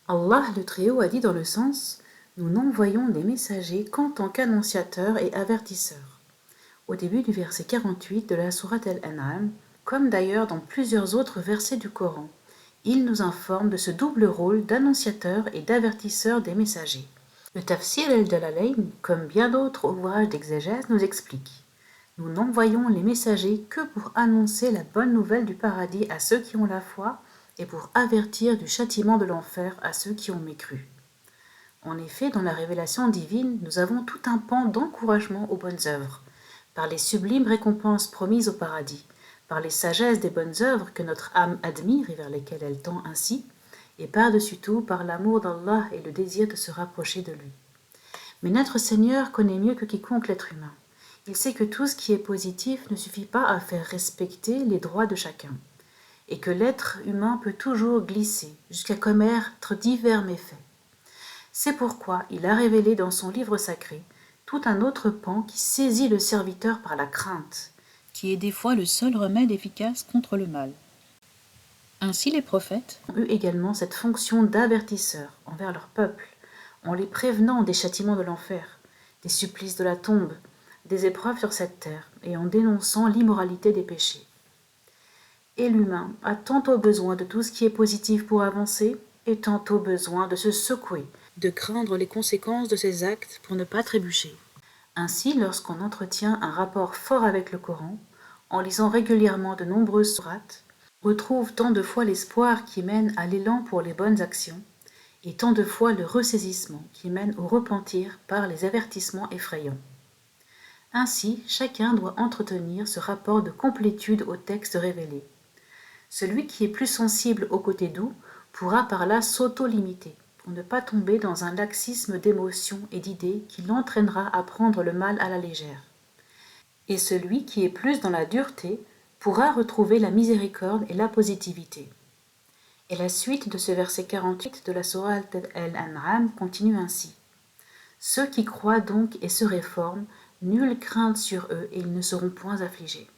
Allah le Très-Haut a dit dans le sens « Nous n'envoyons des messagers qu'en tant qu'annonciateurs et avertisseurs » au début du verset 48 de la sourate Al-An'am, comme d'ailleurs dans plusieurs autres versets du Coran. Il nous informe de ce double rôle d'annonciateur et d'avertisseur des messagers. Le Tafsir al-Jalalayn, comme bien d'autres ouvrages d'exégèse, nous explique « Nous n'envoyons les messagers que pour annoncer la bonne nouvelle du paradis à ceux qui ont la foi et pour avertir du châtiment de l'enfer à ceux qui ont mécru. » En effet, dans la révélation divine, nous avons tout un pan d'encouragement aux bonnes œuvres, par les sublimes récompenses promises au paradis, par les sagesses des bonnes œuvres que notre âme admire et vers lesquelles elle tend ainsi, et par-dessus tout par l'amour d'Allah et le désir de se rapprocher de lui. Mais notre Seigneur connaît mieux que quiconque l'être humain. Il sait que tout ce qui est positif ne suffit pas à faire respecter les droits de chacun, et que l'être humain peut toujours glisser jusqu'à commettre divers méfaits. C'est pourquoi il a révélé dans son livre sacré tout un autre pan qui saisit le serviteur par la crainte, qui est des fois le seul remède efficace contre le mal. Ainsi les prophètes ont eu également cette fonction d'avertisseur envers leur peuple, en les prévenant des châtiments de l'enfer, des supplices de la tombe, des épreuves sur cette terre, et en dénonçant l'immoralité des péchés. Et l'humain a tantôt besoin de tout ce qui est positif pour avancer, et tantôt besoin de se secouer, de craindre les conséquences de ses actes pour ne pas trébucher. Ainsi, lorsqu'on entretient un rapport fort avec le Coran, en lisant régulièrement de nombreuses sourates, on retrouve tant de fois l'espoir qui mène à l'élan pour les bonnes actions, et tant de fois le ressaisissement qui mène au repentir par les avertissements effrayants. Ainsi, chacun doit entretenir ce rapport de complétude au texte révélé. Celui qui est plus sensible au côté doux pourra par là s'auto-limiter, pour ne pas tomber dans un laxisme d'émotions et d'idées qui l'entraînera à prendre le mal à la légère. Et celui qui est plus dans la dureté pourra retrouver la miséricorde et la positivité. Et la suite de ce verset 48 de la sourate Al-An'am continue ainsi. Ceux qui croient donc et se réforment, nulle crainte sur eux et ils ne seront point affligés.